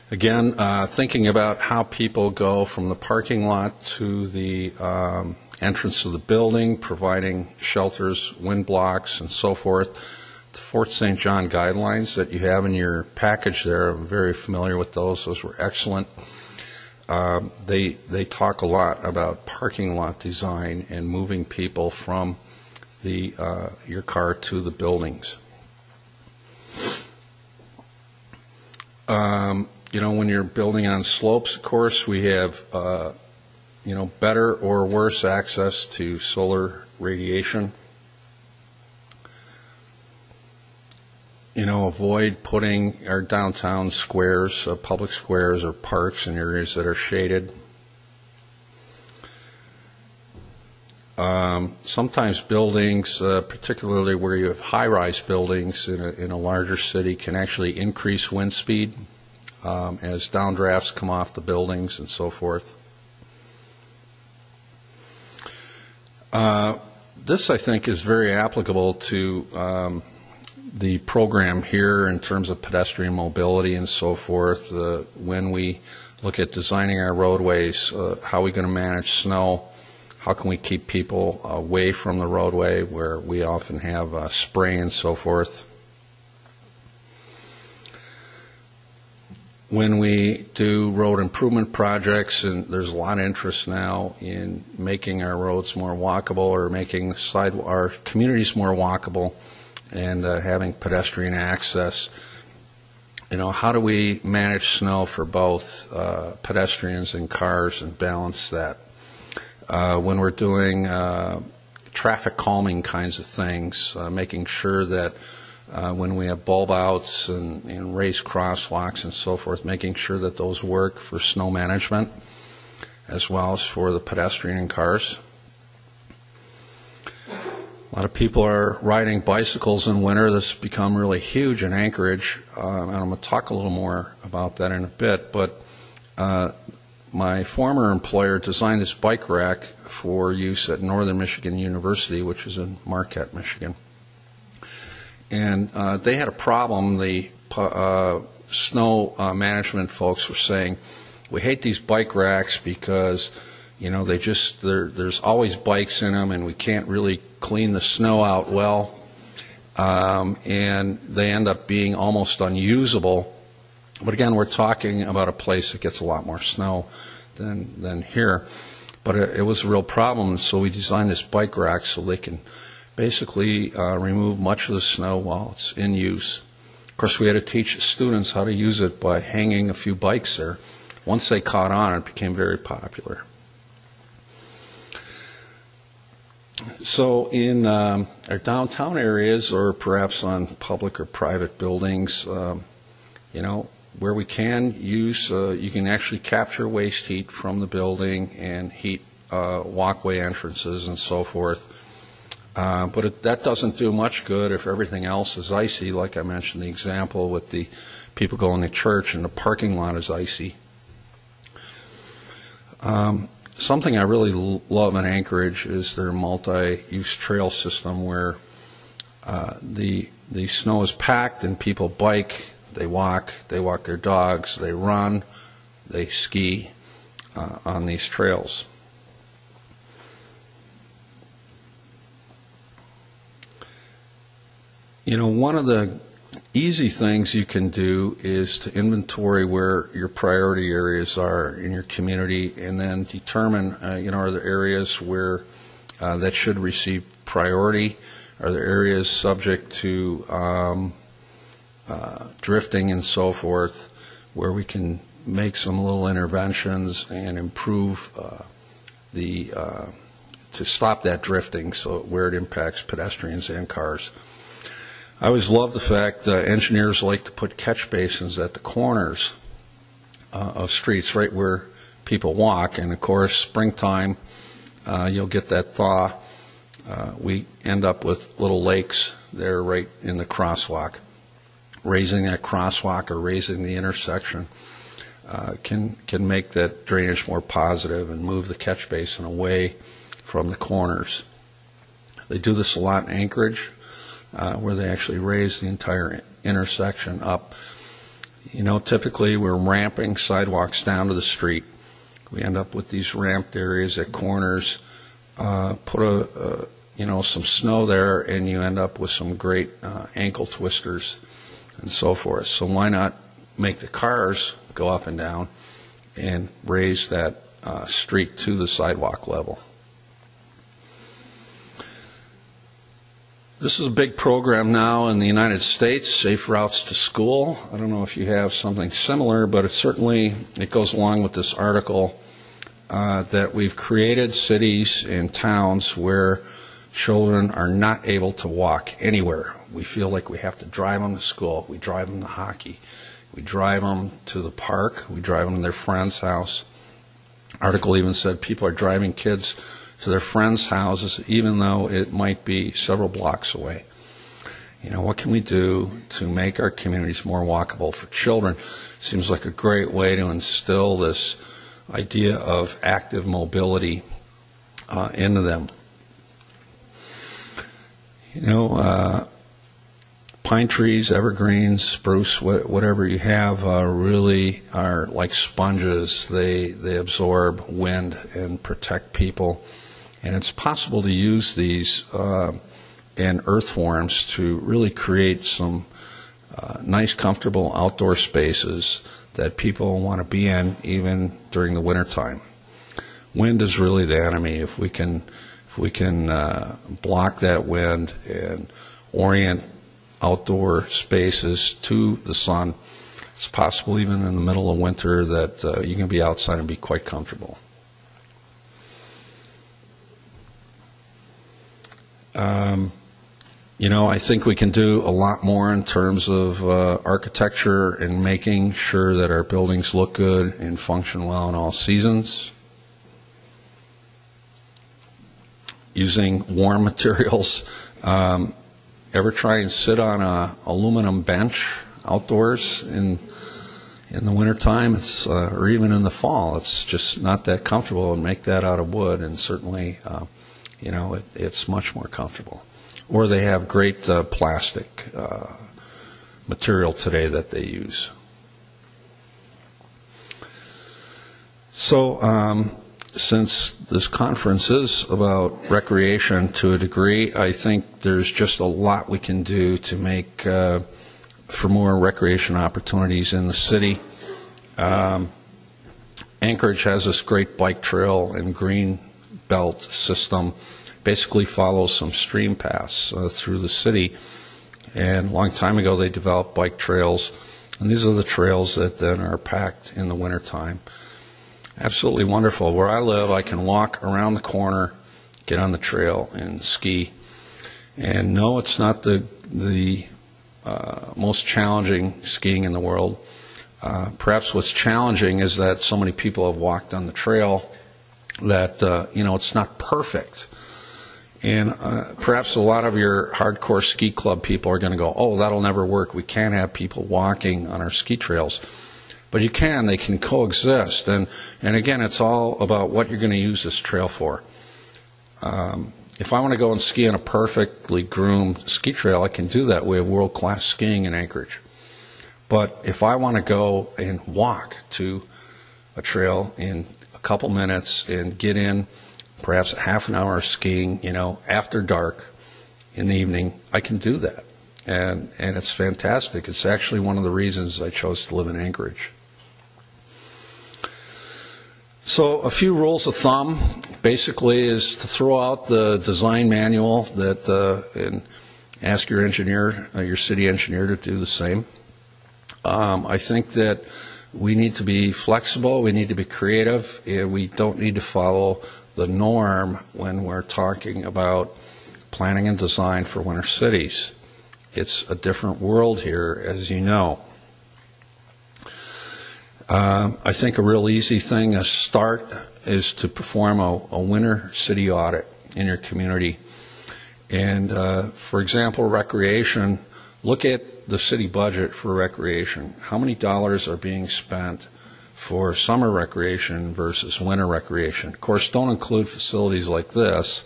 Again, thinking about how people go from the parking lot to the entrance of the building, providing shelters, wind blocks, and so forth. The Fort St. John guidelines that you have in your package there, I'm very familiar with those. Those were excellent. They talk a lot about parking lot design and moving people from your car to the buildings. When you're building on slopes, of course, we have, better or worse access to solar radiation. Avoid putting our downtown squares, public squares or parks in areas that are shaded. Sometimes buildings, particularly where you have high-rise buildings in a larger city, can actually increase wind speed as downdrafts come off the buildings and so forth. This, I think, is very applicable to the program here in terms of pedestrian mobility and so forth. When we look at designing our roadways, how are we going to manage snow? How can we keep people away from the roadway where we often have spray and so forth? When we do road improvement projects, and there's a lot of interest now in making our roads more walkable or making our communities more walkable and having pedestrian access, how do we manage snow for both pedestrians and cars and balance that? When we're doing traffic calming kinds of things, making sure that when we have bulb outs and raised crosswalks and so forth, making sure that those work for snow management as well as for the pedestrian and cars. A lot of people are riding bicycles in winter. This has become really huge in Anchorage, and I'm going to talk a little more about that in a bit, but my former employer designed this bike rack for use at Northern Michigan University, which is in Marquette, Michigan. And they had a problem. The snow management folks were saying, we hate these bike racks because, there's always bikes in them and we can't really clean the snow out well. And they end up being almost unusable. But again, we're talking about a place that gets a lot more snow than here. But it was a real problem, so we designed this bike rack so they can basically remove much of the snow while it's in use. Of course, we had to teach the students how to use it by hanging a few bikes there. Once they caught on, it became very popular. So in our downtown areas, or perhaps on public or private buildings, where we can use, you can actually capture waste heat from the building and heat walkway entrances and so forth. But that doesn't do much good if everything else is icy, like I mentioned the example with the people going to church and the parking lot is icy. Something I really love in Anchorage is their multi-use trail system where the snow is packed and people bike, they walk their dogs, they run, they ski on these trails. One of the easy things you can do is to inventory where your priority areas are in your community and then determine, are there areas where that should receive priority? Are there areas subject to drifting and so forth where we can make some little interventions and improve to stop that drifting so where it impacts pedestrians and cars? I always love the fact that engineers like to put catch basins at the corners of streets, right where people walk. And of course, springtime, you'll get that thaw. We end up with little lakes there right in the crosswalk. Raising that crosswalk or raising the intersection can make that drainage more positive and move the catch basin away from the corners. They do this a lot in Anchorage. Where they actually raise the entire intersection up. Typically we're ramping sidewalks down to the street. We end up with these ramped areas at corners. Put some snow there, and you end up with some great ankle twisters and so forth. So why not make the cars go up and down and raise that street to the sidewalk level? This is a big program now in the United States, Safe Routes to School. I don't know if you have something similar, but it goes along with this article that we've created cities and towns where children are not able to walk anywhere. We feel like we have to drive them to school. We drive them to hockey. We drive them to the park. We drive them to their friend's house. Article even said people are driving kids to their friends' houses, even though it might be several blocks away. What can we do to make our communities more walkable for children? Seems like a great way to instill this idea of active mobility into them. Pine trees, evergreens, spruce, whatever you have, really are like sponges. They absorb wind and protect people. And it's possible to use these and earth forms to really create some nice, comfortable outdoor spaces that people want to be in even during the wintertime. Wind is really the enemy. If we can block that wind and orient outdoor spaces to the sun, it's possible even in the middle of winter that you can be outside and be quite comfortable. I think we can do a lot more in terms of architecture and making sure that our buildings look good and function well in all seasons. Using warm materials. Ever try and sit on an aluminum bench outdoors in the wintertime? Or even in the fall. It's just not that comfortable, and make that out of wood, and certainly it's much more comfortable. Or they have great plastic material today that they use. So since this conference is about recreation to a degree, I think there's just a lot we can do to make for more recreation opportunities in the city. Anchorage has this great bike trail and green belt system. Basically follows some stream paths through the city. And a long time ago they developed bike trails, and these are the trails that then are packed in the wintertime. Absolutely wonderful. Where I live, I can walk around the corner, get on the trail, and ski. And no, it's not the most challenging skiing in the world. Perhaps what's challenging is that so many people have walked on the trail that it's not perfect. And perhaps a lot of your hardcore ski club people are going to go, oh, that'll never work. We can't have people walking on our ski trails. But you can. They can coexist. And again, it's all about what you're going to use this trail for. If I want to go and ski on a perfectly groomed ski trail, I can do that. We have world-class skiing in Anchorage. But if I want to go and walk to a trail in a couple minutes and get in perhaps a half an hour of skiing, after dark in the evening, I can do that. And it's fantastic. It's actually one of the reasons I chose to live in Anchorage. So a few rules of thumb basically is to throw out the design manual and ask your engineer, your city engineer, to do the same. I think that we need to be flexible, we need to be creative, and we don't need to follow the norm when we're talking about planning and design for winter cities. It's a different world here, as you know. I think a real easy thing to start is to perform a winter city audit in your community. And for example, recreation, look at the city budget for recreation. How many dollars are being spent for summer recreation versus winter recreation? Of course, don't include facilities like this.